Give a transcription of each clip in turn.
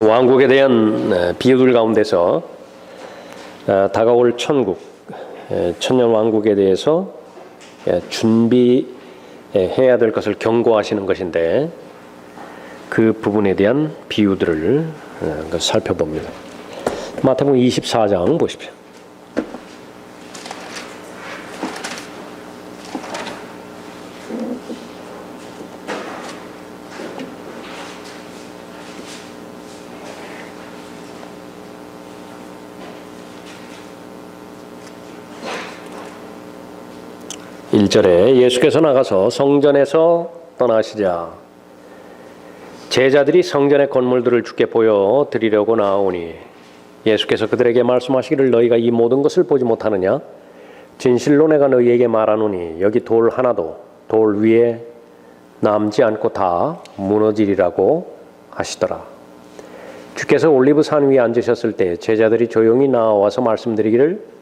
왕국에 대한 비유들 가운데서 다가올 천국, 천년 왕국에 대해서 준비해야 될 것을 경고하시는 것인데 그 부분에 대한 비유들을 살펴봅니다. 마태복음 24장 보십시오. 1절에 예수께서 나가서 성전에서 떠나시자 제자들이 성전의 건물들을 주께 보여 드리려고 나오니 예수께서 그들에게 말씀하시기를 너희가 이 모든 것을 보지 못하느냐? 진실로 내가 너희에게 말하노니 여기 돌 하나도 돌 위에 남지 않고 다 무너지리라고 하시더라. 주께서 올리브산 위에 앉으셨을 때 제자들이 조용히 나와서 말씀드리기를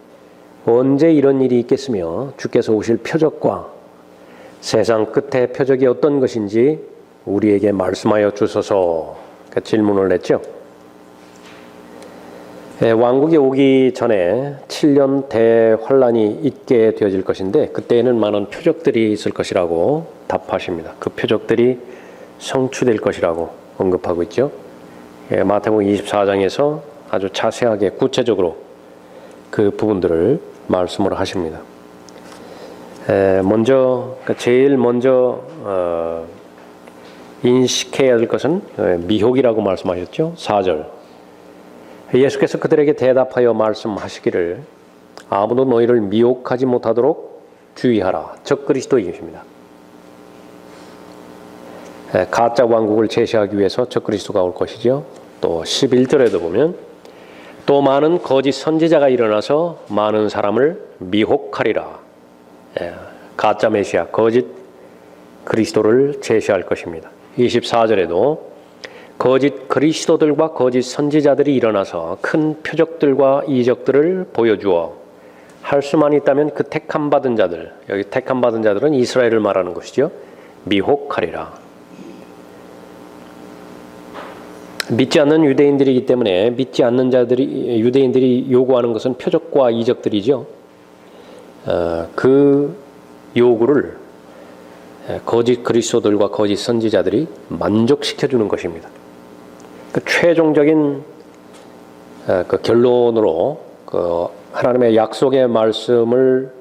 언제 이런 일이 있겠으며 주께서 오실 표적과 세상 끝의 표적이 어떤 것인지 우리에게 말씀하여 주소서. 질문을 했죠. 왕국이 오기 전에 7년 대환란이 있게 되어질 것인데 그때에는 많은 표적들이 있을 것이라고 답하십니다. 그 표적들이 성취될 것이라고 언급하고 있죠. 마태복음 24장에서 아주 자세하게 구체적으로 그 부분들을 말씀을 하십니다. 제일 먼저 인식해야 할 것은 미혹이라고 말씀하셨죠. 4절 예수께서 그들에게 대답하여 말씀하시기를 아무도 너희를 미혹하지 못하도록 주의하라. 적그리스도이십니다. 가짜 왕국을 제시하기 위해서 적그리스도가 올 것이죠. 또 11절에도 보면 또 많은 거짓 선지자가 일어나서 많은 사람을 미혹하리라. 가짜 메시아, 거짓 그리스도를 제시할 것입니다. 24절에도 거짓 그리스도들과 거짓 선지자들이 일어나서 큰 표적들과 이적들을 보여주어 할 수만 있다면 그 택함 받은 자들, 여기 택함 받은 자들은 이스라엘을 말하는 것이죠. 미혹하리라. 믿지 않는 유대인들이기 때문에 믿지 않는 자들이 유대인들이 요구하는 것은 표적과 이적들이죠. 그 요구를 거짓 그리스도들과 거짓 선지자들이 만족시켜주는 것입니다. 그 최종적인 그 결론으로 그 하나님의 약속의 말씀을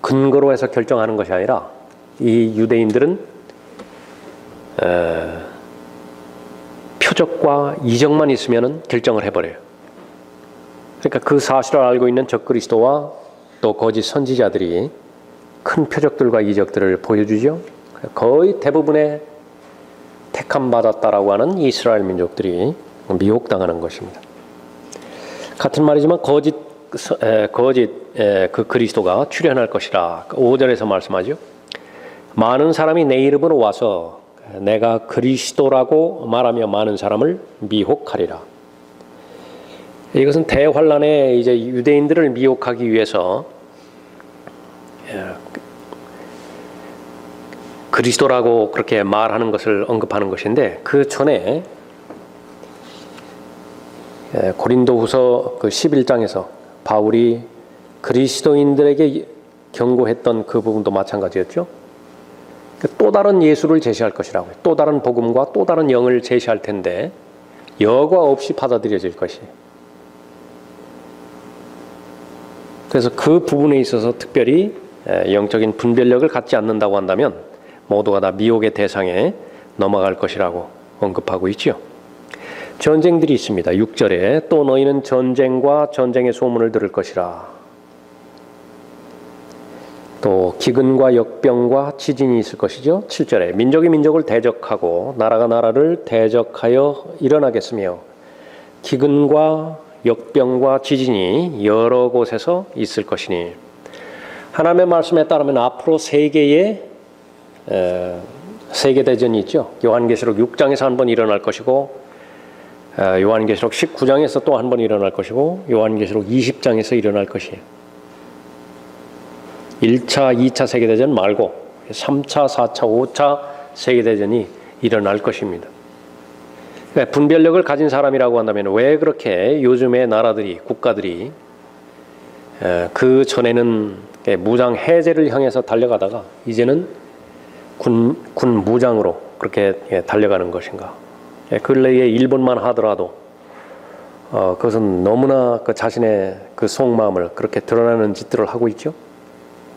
근거로 해서 결정하는 것이 아니라 이 유대인들은 표적과 이적만 있으면 결정을 해버려요. 그러니까 그 사실을 알고 있는 적그리스도와 또 거짓 선지자들이 큰 표적들과 이적들을 보여주죠. 거의 대부분의 택함 받았다라고 하는 이스라엘 민족들이 미혹당하는 것입니다. 같은 말이지만 거짓 그 그리스도가 출현할 것이라 5절에서 말씀하죠. 많은 사람이 내 이름으로 와서 내가 그리스도라고 말하며 많은 사람을 미혹하리라. 이것은 대환란에 이제 유대인들을 미혹하기 위해서 그리스도라고 그렇게 말하는 것을 언급하는 것인데 그 전에 고린도후서 그 11장에서 바울이 그리스도인들에게 경고했던 그 부분도 마찬가지였죠. 또 다른 예수를 제시할 것이라고, 또 다른 복음과 또 다른 영을 제시할 텐데 여과 없이 받아들여질 것이. 그래서 그 부분에 있어서 특별히 영적인 분별력을 갖지 않는다고 한다면 모두가 다 미혹의 대상에 넘어갈 것이라고 언급하고 있죠. 전쟁들이 있습니다. 6절에 또 너희는 전쟁과 전쟁의 소문을 들을 것이라. 또 기근과 역병과 지진이 있을 것이죠. 7절에 민족이 민족을 대적하고 나라가 나라를 대적하여 일어나겠으며 기근과 역병과 지진이 여러 곳에서 있을 것이니 하나님의 말씀에 따르면 앞으로 세계에 세계대전이 있죠. 요한계시록 6장에서 한 번 일어날 것이고 요한계시록 19장에서 또 한 번 일어날 것이고 요한계시록 20장에서 일어날 것이에요. 1차, 2차 세계대전 말고 3차, 4차, 5차 세계대전이 일어날 것입니다. 분별력을 가진 사람이라고 한다면 왜 그렇게 요즘의 나라들이, 국가들이 그 전에는 무장 해제를 향해서 달려가다가 이제는 군 무장으로 그렇게 달려가는 것인가? 근래에 일본만 하더라도 그것은 너무나 그 자신의 그 속마음을 그렇게 드러나는 짓들을 하고 있죠.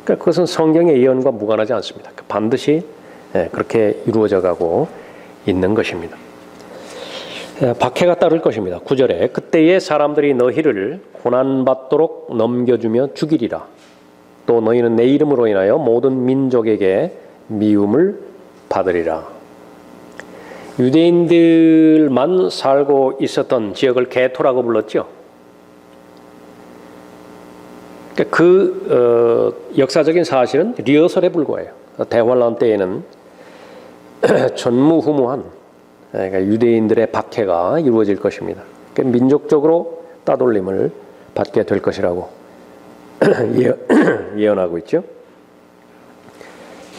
그러니까 그것은 성경의 예언과 무관하지 않습니다. 반드시 그렇게 이루어져 가고 있는 것입니다. 박해가 따를 것입니다. 9절에 그때에 사람들이 너희를 고난받도록 넘겨주며 죽이리라. 또 너희는 내 이름으로 인하여 모든 민족에게 미움을 받으리라. 유대인들만 살고 있었던 지역을 개토라고 불렀죠. 그 역사적인 사실은 리허설에 불과해요. 대환란 때에는 전무후무한 유대인들의 박해가 이루어질 것입니다. 민족적으로 따돌림을 받게 될 것이라고 예언하고 있죠.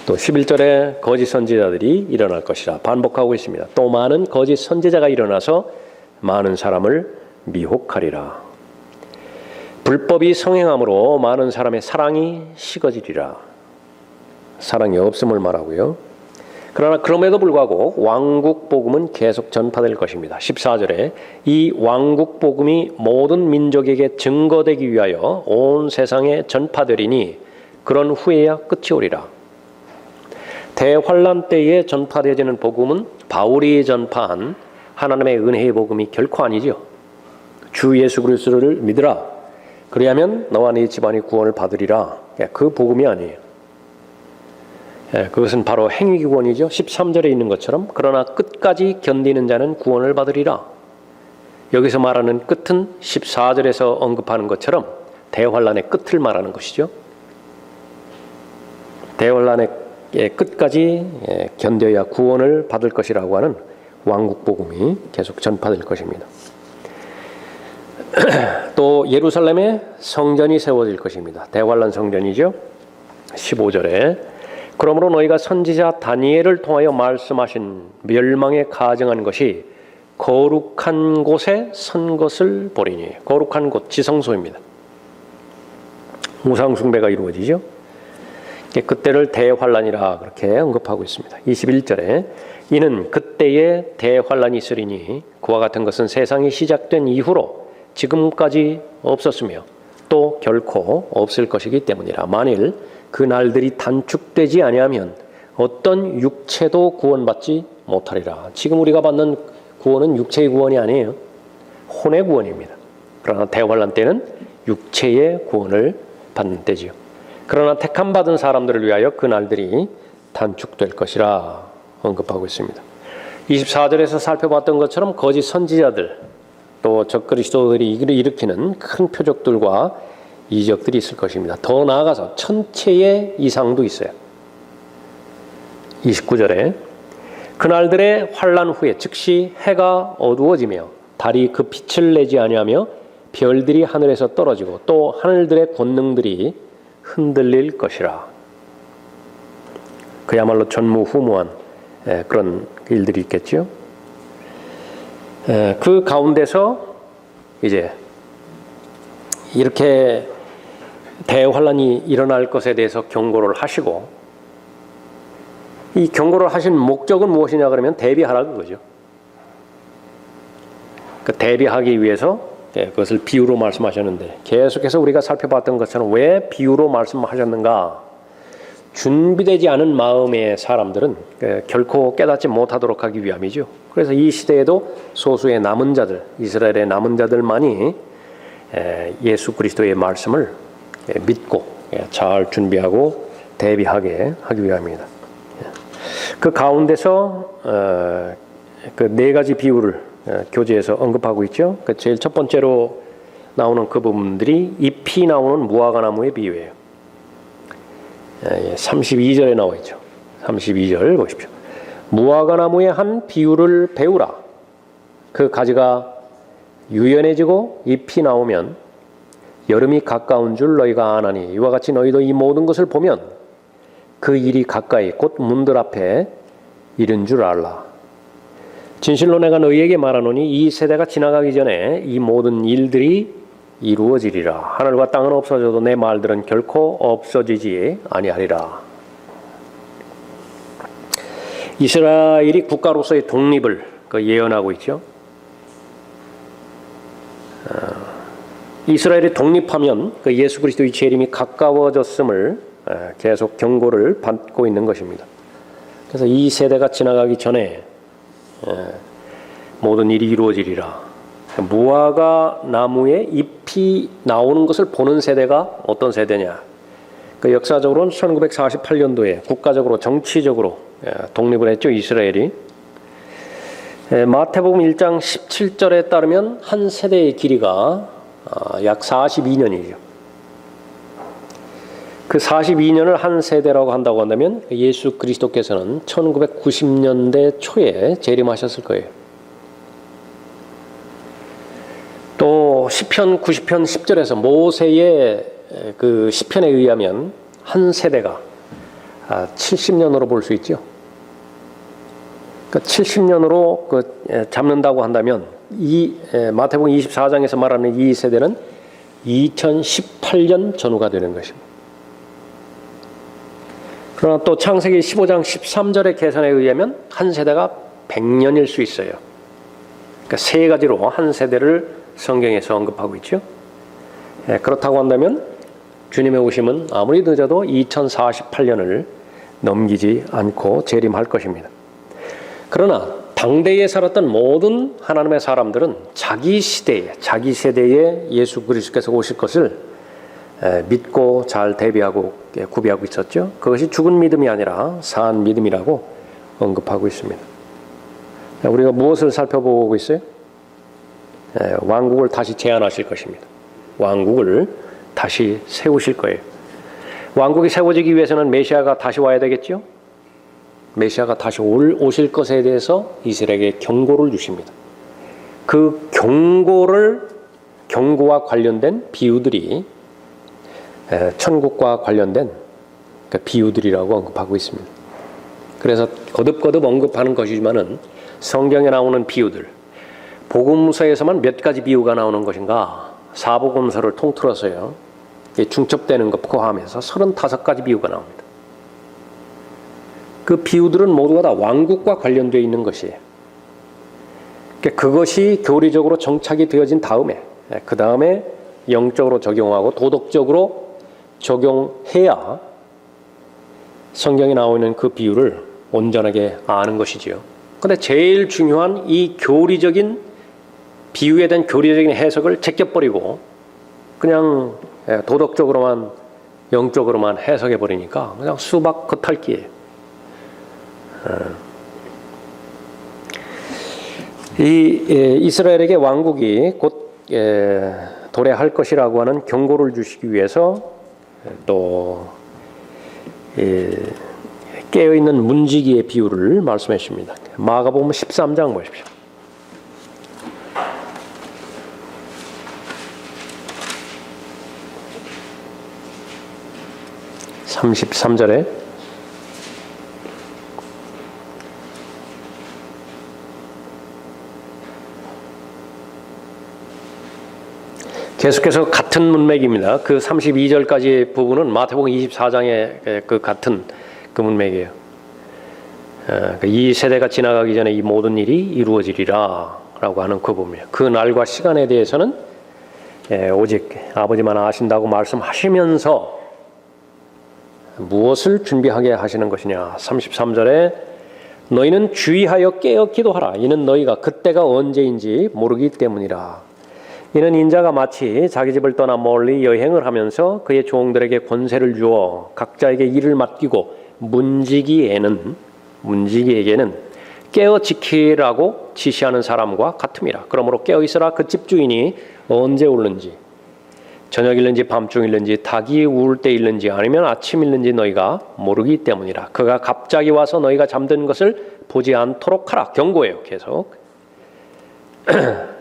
또 11절에 거짓 선지자들이 일어날 것이라 반복하고 있습니다. 또 많은 거짓 선지자가 일어나서 많은 사람을 미혹하리라. 불법이 성행함으로 많은 사람의 사랑이 식어지리라. 사랑이 없음을 말하고요. 그러나 그럼에도 불구하고 왕국 복음은 계속 전파될 것입니다. 14절에 이 왕국 복음이 모든 민족에게 증거되기 위하여 온 세상에 전파되리니 그런 후에야 끝이 오리라. 대환란 때에 전파되어지는 복음은 바울이 전파한 하나님의 은혜의 복음이 결코 아니죠. 주 예수 그리스도를 믿으라. 그리하면 너와 네 집안이 구원을 받으리라. 그 복음이 아니에요. 그것은 바로 행위구원이죠. 13절에 있는 것처럼 그러나 끝까지 견디는 자는 구원을 받으리라. 여기서 말하는 끝은 14절에서 언급하는 것처럼 대환란의 끝을 말하는 것이죠. 대환란의 끝까지 견뎌야 구원을 받을 것이라고 하는 왕국 복음이 계속 전파될 것입니다. 또 예루살렘에 성전이 세워질 것입니다. 대환란 성전이죠. 15절에 그러므로 너희가 선지자 다니엘을 통하여 말씀하신 멸망에 가증한 것이 거룩한 곳에 선 것을 보리니. 거룩한 곳, 지성소입니다. 우상 숭배가 이루어지죠. 그때를 대환란이라 그렇게 언급하고 있습니다. 21절에 이는 그때에 대환란이 있으리니 그와 같은 것은 세상이 시작된 이후로 지금까지 없었으며 또 결코 없을 것이기 때문이라. 만일 그 날들이 단축되지 아니하면 어떤 육체도 구원받지 못하리라. 지금 우리가 받는 구원은 육체의 구원이 아니에요. 혼의 구원입니다. 그러나 대환란 때는 육체의 구원을 받는 때지요. 그러나 택함 받은 사람들을 위하여 그 날들이 단축될 것이라 언급하고 있습니다. 24절에서 살펴봤던 것처럼 거짓 선지자들 또 적그리스도들이 일으키는 큰 표적들과 이적들이 있을 것입니다. 더 나아가서 천체의 이상도 있어요. 29절에 그날들의 환란 후에 즉시 해가 어두워지며 달이 그 빛을 내지 아니하며 별들이 하늘에서 떨어지고 또 하늘들의 권능들이 흔들릴 것이라. 그야말로 전무후무한 그런 일들이 있겠죠. 그 가운데서 이제 이렇게 대환란이 일어날 것에 대해서 경고를 하시고, 이 경고를 하신 목적은 무엇이냐 그러면 대비하라 그거죠. 그 대비하기 위해서 그것을 비유로 말씀하셨는데, 계속해서 우리가 살펴봤던 것처럼 왜 비유로 말씀하셨는가? 준비되지 않은 마음의 사람들은 결코 깨닫지 못하도록 하기 위함이죠. 그래서 이 시대에도 소수의 남은 자들, 이스라엘의 남은 자들만이 예수 그리스도의 말씀을 믿고 잘 준비하고 대비하게 하기 위함입니다. 그 가운데서 그 네 가지 비유를 교재에서 언급하고 있죠. 그 제일 첫 번째로 나오는 그 부분들이 잎이 나오는 무화과나무의 비유예요. 32절에 나와 있죠. 32절 보십시오. 무화과나무의 한 비유를 배우라. 그 가지가 유연해지고 잎이 나오면 여름이 가까운 줄 너희가 아나니 이와 같이 너희도 이 모든 것을 보면 그 일이 가까이 곧 문들 앞에 이른 줄 알라. 진실로 내가 너희에게 말하노니 이 세대가 지나가기 전에 이 모든 일들이 이루어지리라. 하늘과 땅은 없어져도 내 말들은 결코 없어지지 아니하리라. 이스라엘이 국가로서의 독립을 예언하고 있죠. 이스라엘이 독립하면 예수 그리스도의 재림이 가까워졌음을 계속 경고를 받고 있는 것입니다. 그래서 이 세대가 지나가기 전에 모든 일이 이루어지리라. 무화과 나무에 잎이 나오는 것을 보는 세대가 어떤 세대냐? 역사적으로는 1948년도에 국가적으로 정치적으로 독립을 했죠. 이스라엘이. 마태복음 1장 17절에 따르면 한 세대의 길이가 약 42년이죠. 그 42년을 한 세대라고 한다고 한다면 예수 그리스도께서는 1990년대 초에 재림하셨을 거예요. 또 시편 90편 10절에서 모세의 그 시편에 의하면 한 세대가 70년으로 볼 수 있죠. 그러니까 70년으로 잡는다고 한다면 이 마태복음 24장에서 말하는 이 세대는 2018년 전후가 되는 것입니다. 그러나 또 창세기 15장 13절의 계산에 의하면 한 세대가 100년일 수 있어요. 그러니까 세 가지로 한 세대를 성경에서 언급하고 있죠. 그렇다고 한다면 주님의 오심은 아무리 늦어도 2048년을 넘기지 않고 재림할 것입니다. 그러나 당대에 살았던 모든 하나님의 사람들은 자기 시대에, 자기 세대에 예수 그리스도께서 오실 것을 믿고 잘 대비하고 구비하고 있었죠. 그것이 죽은 믿음이 아니라 산 믿음이라고 언급하고 있습니다. 우리가 무엇을 살펴보고 있어요? 왕국을 다시 재안하실 것입니다. 왕국을 다시 세우실 거예요. 왕국이 세워지기 위해서는 메시아가 다시 와야 되겠죠? 메시아가 다시 오실 것에 대해서 이스라엘에게 경고를 주십니다. 그 경고와 관련된 비유들이 천국과 관련된 비유들이라고 언급하고 있습니다. 그래서 거듭거듭 언급하는 것이지만은 성경에 나오는 비유들, 복음서에서만 몇 가지 비유가 나오는 것인가? 사복음서를 통틀어서요. 중첩되는 것 포함해서 35가지 비유가 나옵니다. 그 비유들은 모두가 다 왕국과 관련되어 있는 것이에요. 그것이 교리적으로 정착이 되어진 다음에 그 다음에 영적으로 적용하고 도덕적으로 적용해야 성경에 나오는 그 비유를 온전하게 아는 것이지요. 그런데 제일 중요한 이 교리적인 비유에 대한 교리적인 해석을 제껴버리고 그냥 도덕적으로만 영적으로만 해석해 버리니까 그냥 수박 겉핥기예요. 이스라엘에게 왕국이 곧 도래할 것이라고 하는 경고를 주시기 위해서 또 깨어있는 문지기의 비유를 말씀해 주십니다. 마가복음 13장 보십시오. 33절에 계속해서 같은 문맥입니다. 그 32절까지 부분은 마태복음 24장의 그 같은 그 문맥이에요. 이 세대가 지나가기 전에 이 모든 일이 이루어지리라 라고 하는 그 부분이에요. 그 날과 시간에 대해서는 오직 아버지만 아신다고 말씀하시면서 무엇을 준비하게 하시는 것이냐. 33절에 너희는 주의하여 깨어 기도하라. 이는 너희가 그때가 언제인지 모르기 때문이라. 이는 인자가 마치 자기 집을 떠나 멀리 여행을 하면서 그의 종들에게 권세를 주어 각자에게 일을 맡기고 문지기에게는 깨어 지키라고 지시하는 사람과 같음이라. 그러므로 깨어 있으라. 그 집주인이 언제 오는지 저녁일는지 밤중일는지 닭이 울 때일는지 아니면 아침일는지 너희가 모르기 때문이라. 그가 갑자기 와서 너희가 잠든 것을 보지 않도록 하라. 경고해요. 계속.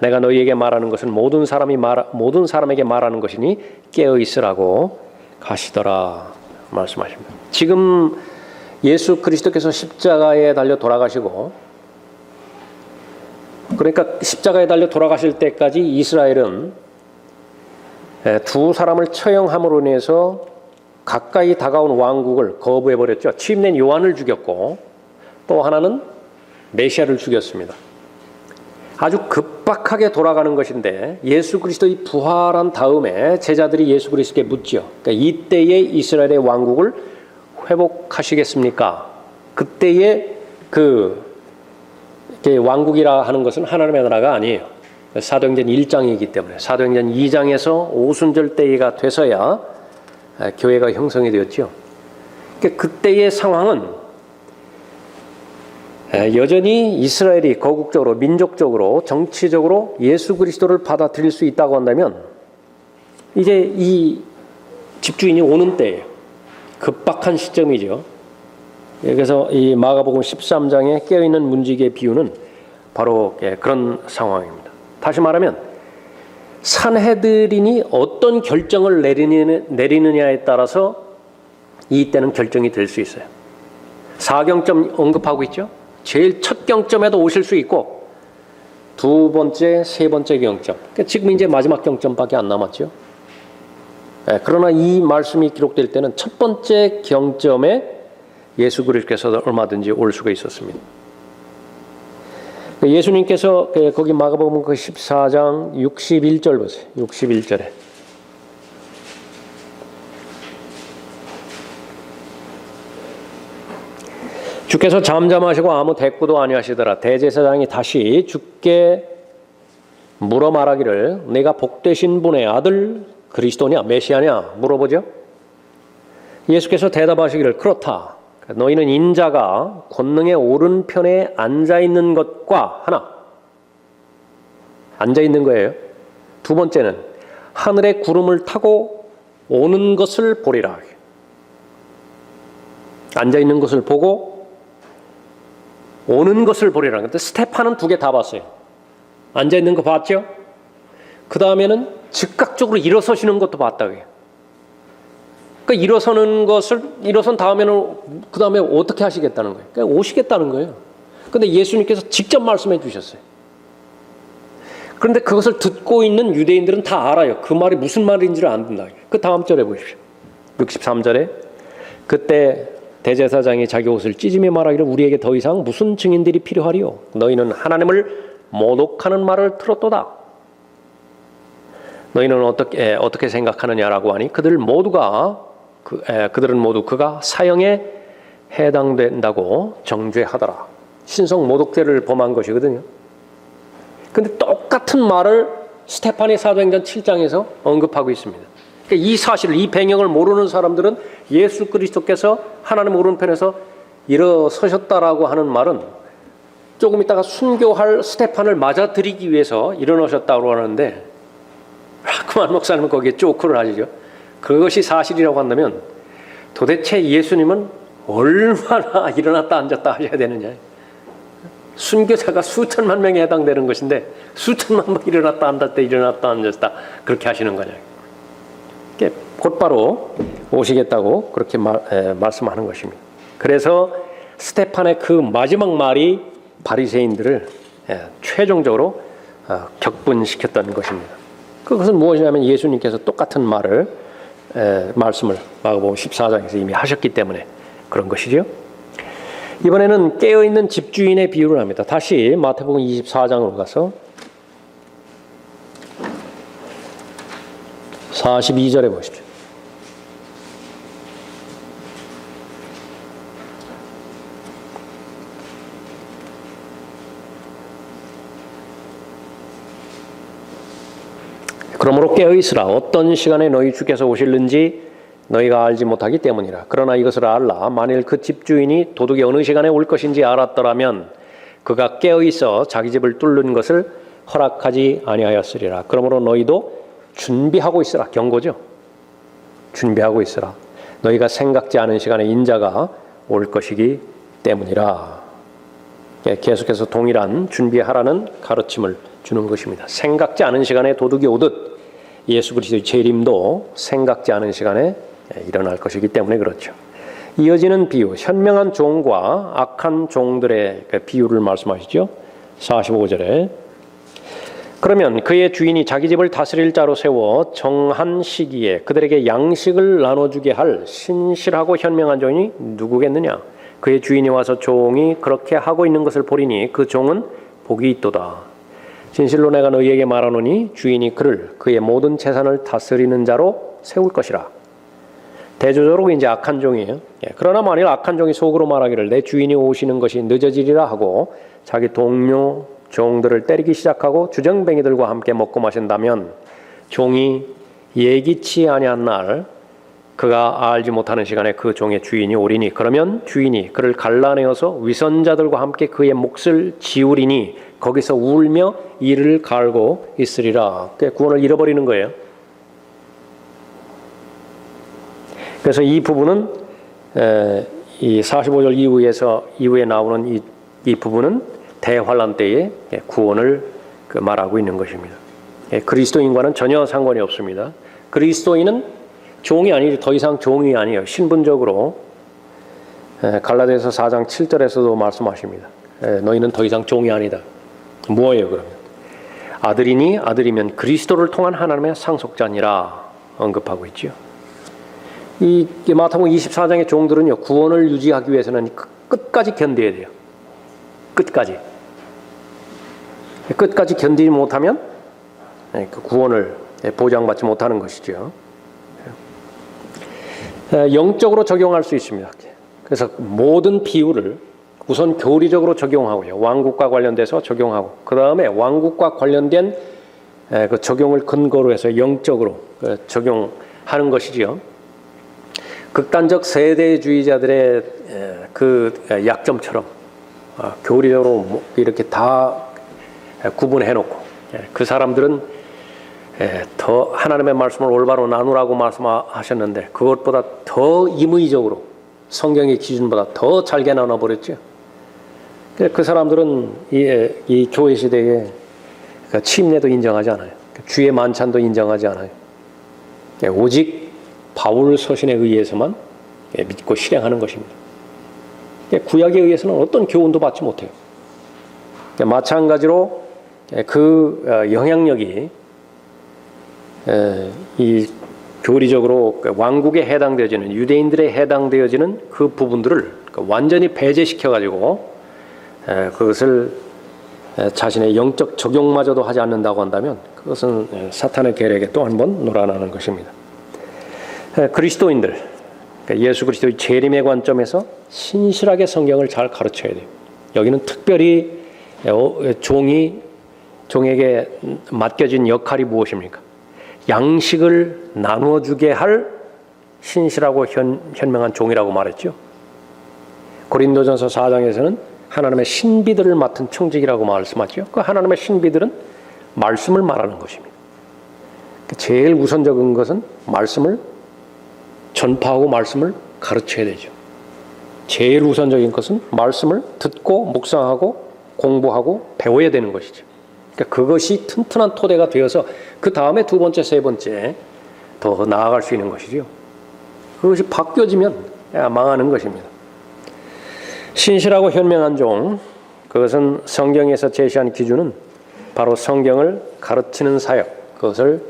내가 너희에게 말하는 것은 모든 사람에게 말하는 것이니 깨어 있으라고 가시더라 말씀하십니다. 지금 예수 그리스도께서 십자가에 달려 돌아가시고 그러니까 십자가에 달려 돌아가실 때까지 이스라엘은 두 사람을 처형함으로 인해서 가까이 다가온 왕국을 거부해버렸죠. 취임된 요한을 죽였고 또 하나는 메시아를 죽였습니다. 아주 급박하게 돌아가는 것인데 예수 그리스도의 부활한 다음에 제자들이 예수 그리스도께 묻죠. 그러니까 이때의 이스라엘의 왕국을 회복하시겠습니까? 그때의 왕국이라 하는 것은 하나님의 나라가 아니에요. 사도행전 1장이기 때문에 사도행전 2장에서 오순절 때가 돼서야 교회가 형성이 되었죠. 그러니까 그때의 상황은 여전히 이스라엘이 거국적으로 민족적으로 정치적으로 예수 그리스도를 받아들일 수 있다고 한다면 이제 이 집주인이 오는 때예요. 급박한 시점이죠. 그래서 이 마가복음 13장에 깨어있는 문지기의 비유는 바로 그런 상황입니다. 다시 말하면 산헤드린이 어떤 결정을 내리느냐에 따라서 이때는 결정이 될 수 있어요. 4경점 언급하고 있죠. 제일 첫 경점에도 오실 수 있고 두 번째, 세 번째 경점. 그러니까 지금 이제 마지막 경점밖에 안 남았죠. 그러나 이 말씀이 기록될 때는 첫 번째 경점에 예수 그리스도께서 얼마든지 올 수가 있었습니다. 예수님께서 거기 마가복음 14장 61절 보세요. 61절에 주께서 잠잠하시고 아무 대꾸도 아니하시더라. 대제사장이 다시 주께 물어 말하기를 내가 복되신 분의 아들 그리스도냐 메시아냐 물어보죠. 예수께서 대답하시기를 그렇다. 너희는 인자가 권능의 오른편에 앉아있는 것과 하나 앉아있는 거예요. 두 번째는 하늘의 구름을 타고 오는 것을 보리라. 앉아있는 것을 보고 오는 것을 보리라. 근데 스테판은 두 개 다 봤어요. 앉아있는 거 봤죠? 그 다음에는 즉각적으로 일어서시는 것도 봤다고요. 그러니까 일어선 다음에는 그 다음에 어떻게 하시겠다는 거예요? 그러니까 오시겠다는 거예요. 그런데 예수님께서 직접 말씀해 주셨어요. 그런데 그것을 듣고 있는 유대인들은 다 알아요. 그 말이 무슨 말인지를 안다. 그 다음 절에 보십시오. 63절에 그때 대제사장이 자기 옷을 찢으며 말하기를 우리에게 더 이상 무슨 증인들이 필요하리요? 너희는 하나님을 모독하는 말을 들었도다. 너희는 어떻게 생각하느냐라고 하니 그들은 모두 그가 사형에 해당된다고 정죄하더라. 신성 모독죄를 범한 것이거든요. 그런데 똑같은 말을 스테판이 사도행전 7장에서 언급하고 있습니다. 그러니까 이 사실을, 이 배경을 모르는 사람들은 예수 그리스도께서 하나님 오른편에서 일어서셨다라고 하는 말은 조금 있다가 순교할 스테판을 맞아들이기 위해서 일어나셨다고 하는데 라크만 목사님은 거기에 쪼크를 하시죠. 그것이 사실이라고 한다면 도대체 예수님은 얼마나 일어났다 앉았다 하셔야 되느냐. 순교자가 수천만 명에 해당되는 것인데 수천만 명 일어났다 앉았다 그렇게 하시는 거냐. 곧바로 오시겠다고 그렇게 말씀하는 것입니다. 그래서 스테판의 그 마지막 말이 바리새인들을 최종적으로 격분시켰던 것입니다. 그것은 무엇이냐면 예수님께서 똑같은 말씀을 마가복음 14장에서 이미 하셨기 때문에 그런 것이죠. 이번에는 깨어있는 집주인의 비유를 합니다. 다시 마태복음 24장으로 가서 42절에 보십시오. 그러므로 깨어있으라. 어떤 시간에 너희 주께서 오실는지 너희가 알지 못하기 때문이라. 그러나 이것을 알라. 만일 그 집주인이 도둑이 어느 시간에 올 것인지 알았더라면 그가 깨어있어 자기 집을 뚫는 것을 허락하지 아니하였으리라. 그러므로 너희도 준비하고 있으라. 경고죠. 준비하고 있으라. 너희가 생각지 않은 시간에 인자가 올 것이기 때문이라. 계속해서 동일한 준비하라는 가르침을 주는 것입니다. 생각지 않은 시간에 도둑이 오듯 예수 그리스도의 재림도 생각지 않은 시간에 일어날 것이기 때문에 그렇죠. 이어지는 비유, 현명한 종과 악한 종들의 비유를 말씀하시죠. 45절에 그러면 그의 주인이 자기 집을 다스릴 자로 세워 정한 시기에 그들에게 양식을 나눠주게 할 신실하고 현명한 종이 누구겠느냐? 그의 주인이 와서 종이 그렇게 하고 있는 것을 보리니 그 종은 복이 있도다. 진실로 내가 너희에게 말하노니 주인이 그를 그의 모든 재산을 다스리는 자로 세울 것이라. 대조적으로 이제 악한 종이에요. 그러나 만일 악한 종이 속으로 말하기를 내 주인이 오시는 것이 늦어지리라 하고 자기 동료 종들을 때리기 시작하고 주정뱅이들과 함께 먹고 마신다면 종이 예기치 아니한 날 그가 알지 못하는 시간에 그 종의 주인이 오리니 그러면 주인이 그를 갈라내어서 위선자들과 함께 그의 몫을 지우리니 거기서 울며 이를 갈고 있으리라. 구원을 잃어버리는 거예요. 그래서 이 부분은 이 45절 이후에 나오는 이 부분은 대환란 때의 구원을 말하고 있는 것입니다. 그리스도인과는 전혀 상관이 없습니다. 그리스도인은 종이 아니지 더 이상 종이 아니에요. 신분적으로 갈라디아서 4장 7절에서도 말씀하십니다. 너희는 더 이상 종이 아니다. 뭐예요 그러면? 아들이니 아들이면 그리스도를 통한 하나님의 상속자니라 언급하고 있죠. 이 마태복음 24장의 종들은요 구원을 유지하기 위해서는 끝까지 견뎌야 돼요. 끝까지 견디지 못하면 그 구원을 보장받지 못하는 것이죠. 영적으로 적용할 수 있습니다. 그래서 모든 비유를 우선 교리적으로 적용하고요. 왕국과 관련돼서 적용하고 그 다음에 왕국과 관련된 그 적용을 근거로 해서 영적으로 적용하는 것이지요. 극단적 세대주의자들의 그 약점처럼 교리적으로 이렇게 다 구분해놓고 그 사람들은 더 하나님의 말씀을 올바로 나누라고 말씀하셨는데 그것보다 더 임의적으로 성경의 기준보다 더 잘게 나눠버렸죠. 그 사람들은 이 교회 시대에 침례도 인정하지 않아요. 주의 만찬도 인정하지 않아요. 오직 바울 서신에 의해서만 믿고 실행하는 것입니다. 구약에 의해서는 어떤 교훈도 받지 못해요. 마찬가지로 그 영향력이 이 교리적으로 왕국에 해당되어지는 유대인들에 해당되어지는 그 부분들을 완전히 배제시켜가지고 그것을 자신의 영적 적용마저도 하지 않는다고 한다면 그것은 사탄의 계략에 또 한 번 놀아나는 것입니다. 그리스도인들, 예수 그리스도의 재림의 관점에서 신실하게 성경을 잘 가르쳐야 돼요. 여기는 특별히 종에게 맡겨진 역할이 무엇입니까? 양식을 나누어 주게 할 신실하고 현명한 종이라고 말했죠. 고린도전서 4장에서는 하나님의 신비들을 맡은 청직이라고 말씀하죠. 그 하나님의 신비들은 말씀을 말하는 것입니다. 제일 우선적인 것은 말씀을 전파하고 말씀을 가르쳐야 되죠. 제일 우선적인 것은 말씀을 듣고 묵상하고 공부하고 배워야 되는 것이죠. 그러니까 그것이 튼튼한 토대가 되어서 그 다음에 두 번째, 세 번째 더 나아갈 수 있는 것이죠. 그것이 바뀌어지면 망하는 것입니다. 신실하고 현명한 종, 그것은 성경에서 제시한 기준은 바로 성경을 가르치는 사역, 그것을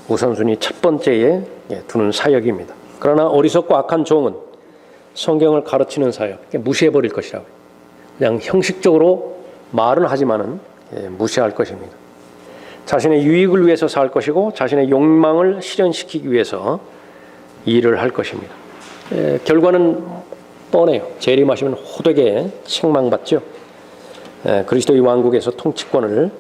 우선순위 첫 번째에 두는 사역입니다. 그러나 어리석고 악한 종은 성경을 가르치는 사역, 무시해버릴 것이라고요. 그냥 형식적으로 말은 하지만은 무시할 것입니다. 자신의 유익을 위해서 살 것이고 자신의 욕망을 실현시키기 위해서 일을 할 것입니다. 결과는 뻔해요. 재림하시면 호되게 책망받죠. 그리스도의 왕국에서 통치권을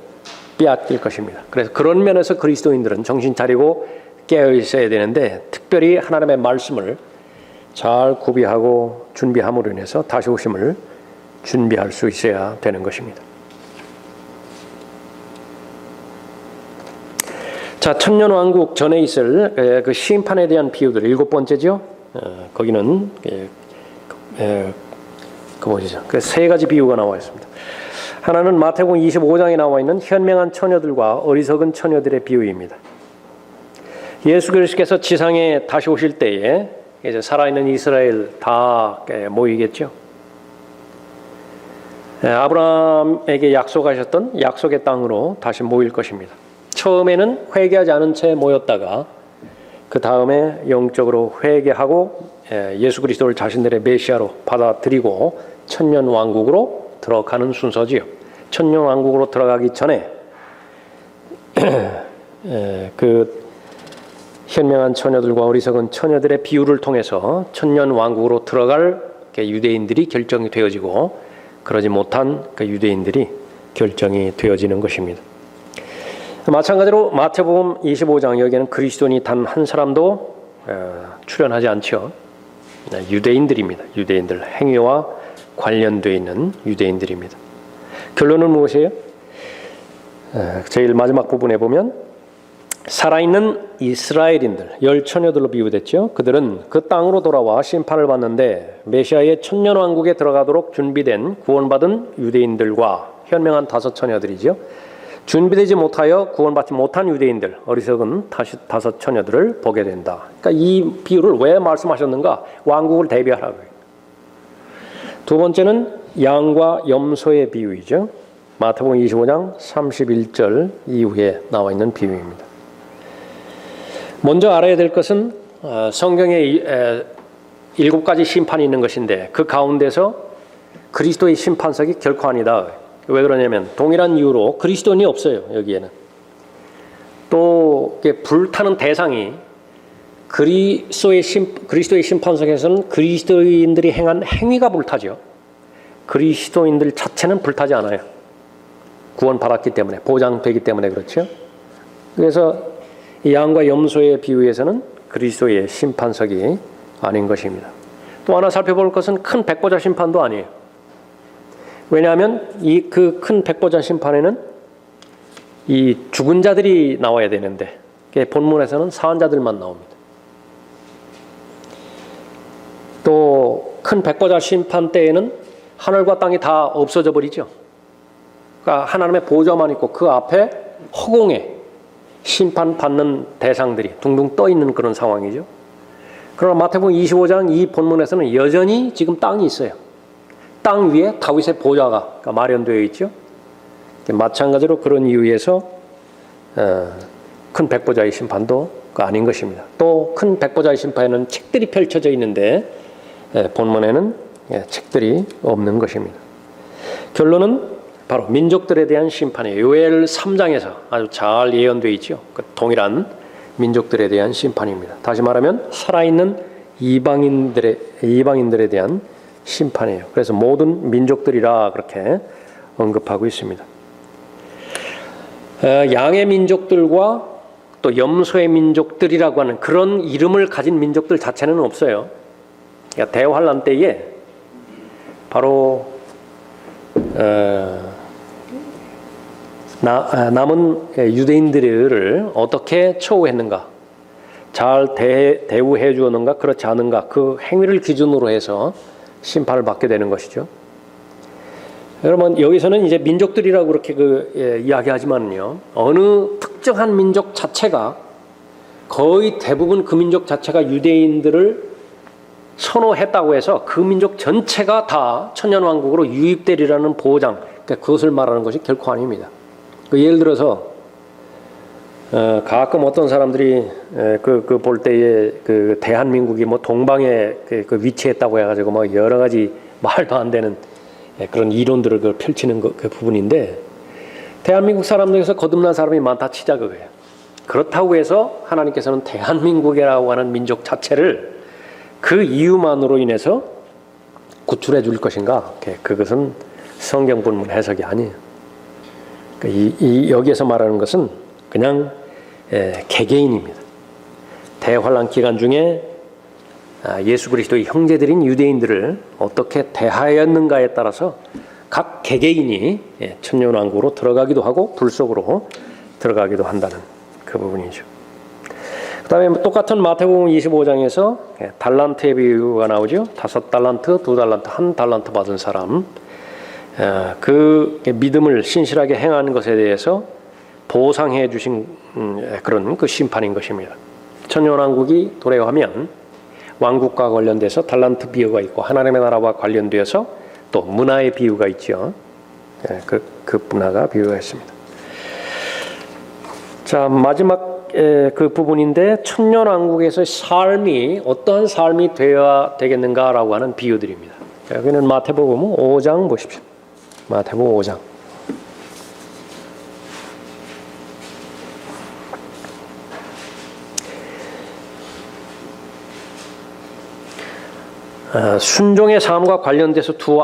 빼앗길 것입니다. 그래서 그런 면에서 그리스도인들은 정신 차리고 깨어 있어야 되는데 특별히 하나님의 말씀을 잘 구비하고 준비함으로 인해서 다시 오심을 준비할 수 있어야 되는 것입니다. 자, 천년왕국 전에 있을 그 심판에 대한 비유들 7번째죠. 거기는 그 세 가지 비유가 나와 있습니다. 하나는 마태복음 25장에 나와 있는 현명한 처녀들과 어리석은 처녀들의 비유입니다. 예수 그리스도께서 지상에 다시 오실 때에 이제 살아있는 이스라엘 다 모이겠죠. 아브라함에게 약속하셨던 약속의 땅으로 다시 모일 것입니다. 처음에는 회개하지 않은 채 모였다가 그 다음에 영적으로 회개하고 예수 그리스도를 자신들의 메시아로 받아들이고 천년 왕국으로 들어가는 순서지요. 천년 왕국으로 들어가기 전에 그 현명한 처녀들과 어리석은 처녀들의 비유를 통해서 천년 왕국으로 들어갈 유대인들이 결정이 되어지고 그러지 못한 그 유대인들이 결정이 되어지는 것입니다. 마찬가지로 마태복음 25장 여기에는 그리스도인이 단 한 사람도 출연하지 않죠. 유대인들입니다. 유대인들, 행위와 관련되어 있는 유대인들입니다. 결론은 무엇이에요? 제일 마지막 부분에 보면 살아있는 이스라엘인들, 열 처녀들로 비유됐죠. 그들은 그 땅으로 돌아와 심판을 받는데 메시아의 천년왕국에 들어가도록 준비된 구원받은 유대인들과 현명한 다섯 처녀들이죠. 준비되지 못하여 구원받지 못한 유대인들, 어리석은 다섯 처녀들을 보게 된다. 그러니까 이 비유를 왜 말씀하셨는가? 왕국을 대비하라고요. 두 번째는 양과 염소의 비유이죠. 마태복음 25장 31절 이후에 나와 있는 비유입니다. 먼저 알아야 될 것은 성경에 7가지 심판이 있는 것인데 그 가운데서 그리스도의 심판석이 결코 아니다. 왜 그러냐면 동일한 이유로 그리스도인이 없어요. 여기에는. 또 불타는 대상이 그리스도의 심판석에서는 그리스도인들이 행한 행위가 불타죠. 그리스도인들 자체는 불타지 않아요. 구원받았기 때문에, 보장되기 때문에 그렇죠. 그래서 이 양과 염소의 비유에서는 그리스도의 심판석이 아닌 것입니다. 또 하나 살펴볼 것은 큰 백보자 심판도 아니에요. 왜냐하면 이 그 큰 백보자 심판에는 이 죽은 자들이 나와야 되는데 본문에서는 사한 자들만 나옵니다. 또 큰 백보자 심판 때에는 하늘과 땅이 다 없어져 버리죠. 그러니까 하나님의 보좌만 있고 그 앞에 허공에 심판받는 대상들이 둥둥 떠 있는 그런 상황이죠. 그러나 마태복음 25장 이 본문에서는 여전히 지금 땅이 있어요. 땅 위에 다윗의 보좌가 마련되어 있죠. 마찬가지로 그런 이유에서 큰 백보자의 심판도 아닌 것입니다. 또 큰 백보자의 심판에는 책들이 펼쳐져 있는데 본문에는 책들이 없는 것입니다. 결론은 바로 민족들에 대한 심판이에요. 요엘 3장에서 아주 잘 예언되어 있죠. 그 동일한 민족들에 대한 심판입니다. 다시 말하면 살아있는 이방인들에 대한 심판이에요. 그래서 모든 민족들이라 그렇게 언급하고 있습니다. 양의 민족들과 또 염소의 민족들이라고 하는 그런 이름을 가진 민족들 자체는 없어요. 그러니까 대환란 때에 바로 남은 유대인들을 어떻게 처우했는가, 잘 대우해 주었는가, 그렇지 않은가, 그 행위를 기준으로 해서 심판을 받게 되는 것이죠. 여러분 여기서는 이제 민족들이라고 그렇게 이야기하지만요, 어느 특정한 민족 자체가 거의 대부분 그 민족 자체가 유대인들을 선호했다고 해서 그 민족 전체가 다 천년왕국으로 유입되리라는 보장, 그러니까 그것을 말하는 것이 결코 아닙니다. 예를 들어서 가끔 어떤 사람들이 볼 때에 그 대한민국이 뭐 동방에 그 위치했다고 해가지고 뭐 여러 가지 말도 안 되는 그런 이론들을 펼치는 그 부분인데, 대한민국 사람들에서 거듭난 사람이 많다 치자 그거예요. 그렇다고 해서 하나님께서는 대한민국이라고 하는 민족 자체를 그 이유만으로 인해서 구출해 줄 것인가? 그것은 성경 본문 해석이 아니에요. 여기에서 말하는 것은 그냥 개개인입니다. 대환란 기간 중에 예수 그리스도의 형제들인 유대인들을 어떻게 대하였는가에 따라서 각 개개인이 천년왕국으로 들어가기도 하고 불 속으로 들어가기도 한다는 그 부분이죠. 그 다음에 똑같은 마태복음 25장에서 달란트의 비유가 나오죠. 5달란트, 2달란트, 1달란트 받은 사람, 그 믿음을 신실하게 행하는 것에 대해서 보상해 주신 그런 그 심판인 것입니다. 천년왕국이 도래하면 왕국과 관련돼서 달란트 비유가 있고 하나님의 나라와 관련되어서 또 문화의 비유가 있죠. 그 분화가 비유가 있습니다. 자, 마지막 그 부분인데 천년왕국에서의 삶이 어떠한 삶이 되어야 되겠는가라고 하는 비유들입니다. 여기는 마태복음 5장 보십시오. 마태복음 5장. 순종의 삶과 관련돼서 두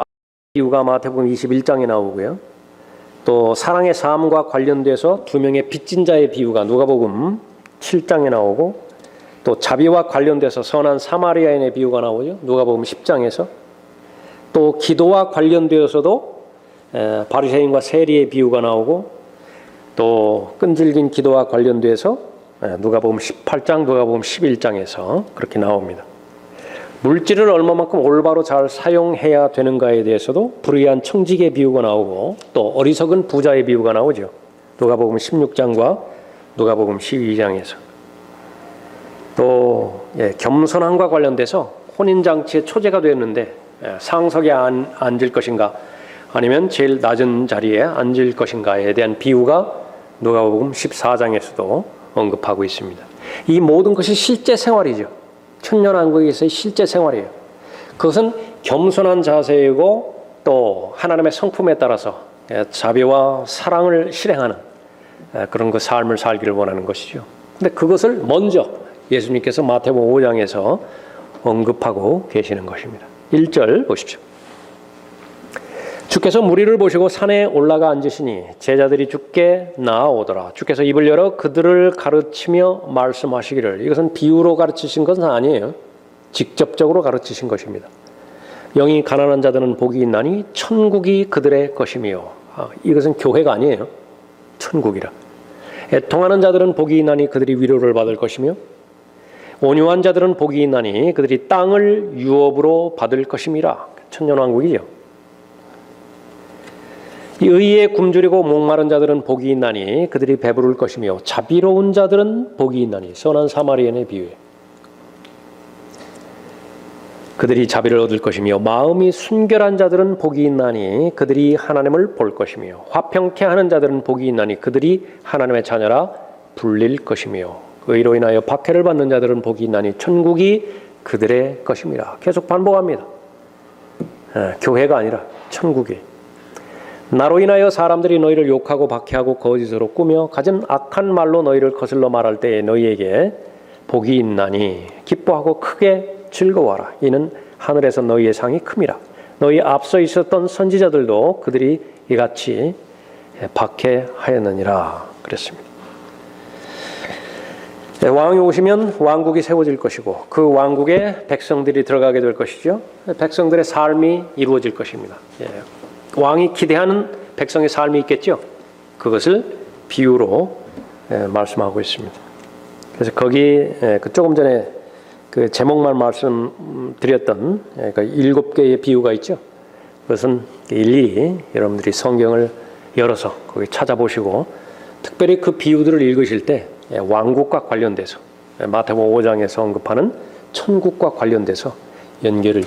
비유가 마태복음 21장에 나오고요. 또 사랑의 삶과 관련돼서 두 명의 빚진 자의 비유가 누가복음 7장에 나오고, 또 자비와 관련돼서 선한 사마리아인의 비유가 나오죠. 누가복음 10장에서. 또 기도와 관련되어서도 바리새인과 세리의 비유가 나오고, 또 끈질긴 기도와 관련돼서 누가복음 18장, 누가복음 11장에서 그렇게 나옵니다. 물질을 얼마만큼 올바로 잘 사용해야 되는가에 대해서도 불의한 청직의 비유가 나오고, 또 어리석은 부자의 비유가 나오죠. 누가복음 16장과 누가복음 12장에서. 또 겸손함과 관련돼서 혼인장치의 초제가 되었는데 상석에 앉을 것인가 아니면 제일 낮은 자리에 앉을 것인가에 대한 비유가 누가복음 14장에서도 언급하고 있습니다. 이 모든 것이 실제 생활이죠. 천년왕국에서의 실제 생활이에요. 그것은 겸손한 자세이고 또 하나님의 성품에 따라서 자비와 사랑을 실행하는 그런 그 삶을 살기를 원하는 것이죠. 근데 그것을 먼저 예수님께서 마태복음 5장에서 언급하고 계시는 것입니다. 1절 보십시오. 주께서 무리를 보시고 산에 올라가 앉으시니 제자들이 주께 나아오더라. 주께서 입을 열어 그들을 가르치며 말씀하시기를. 이것은 비유로 가르치신 것은 아니에요. 직접적으로 가르치신 것입니다. 영이 가난한 자들은 복이 있나니 천국이 그들의 것이며. 이것은 교회가 아니에요. 천국이라. 애통하는 자들은 복이 있나니 그들이 위로를 받을 것이며, 온유한 자들은 복이 있나니 그들이 땅을 유업으로 받을 것임이라. 천년왕국이죠. 이 의에 굶주리고 목마른 자들은 복이 있나니 그들이 배부를 것이며, 자비로운 자들은 복이 있나니. 선한 사마리아인의 비유에 그들이 자비를 얻을 것이며, 마음이 순결한 자들은 복이 있나니 그들이 하나님을 볼 것이며, 화평케 하는 자들은 복이 있나니 그들이 하나님의 자녀라 불릴 것이며, 의로 인하여 박해를 받는 자들은 복이 있나니 천국이 그들의 것임이라. 계속 반복합니다. 교회가 아니라 천국이. 나로 인하여 사람들이 너희를 욕하고 박해하고 거짓으로 꾸며 가진 악한 말로 너희를 거슬러 말할 때에 너희에게 복이 있나니 기뻐하고 크게 즐거워하라. 이는 하늘에서 너희의 상이 큼이라. 너희 앞서 있었던 선지자들도 그들이 이같이 박해하였느니라. 그랬습니다. 왕이 오시면 왕국이 세워질 것이고 그 왕국에 백성들이 들어가게 될 것이죠. 백성들의 삶이 이루어질 것입니다. 왕이 기대하는 백성의 삶이 있겠죠. 그것을 비유로 말씀하고 있습니다. 그래서 거기 조금 전에 그 제목만 말씀드렸던 그 7개의 비유가 있죠. 그것은 일일이 여러분들이 성경을 열어서 거기 찾아보시고, 특별히 그 비유들을 읽으실 때 왕국과 관련돼서 마태복음 5장에서 언급하는 천국과 관련돼서 연결을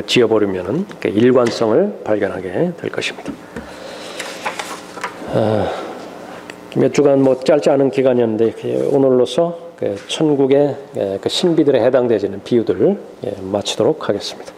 지어버리면 일관성을 발견하게 될 것입니다. 몇 주간 짧지 않은 기간이었는데 오늘로서 천국의 그 신비들에 해당되지는 비유들을 마치도록 하겠습니다.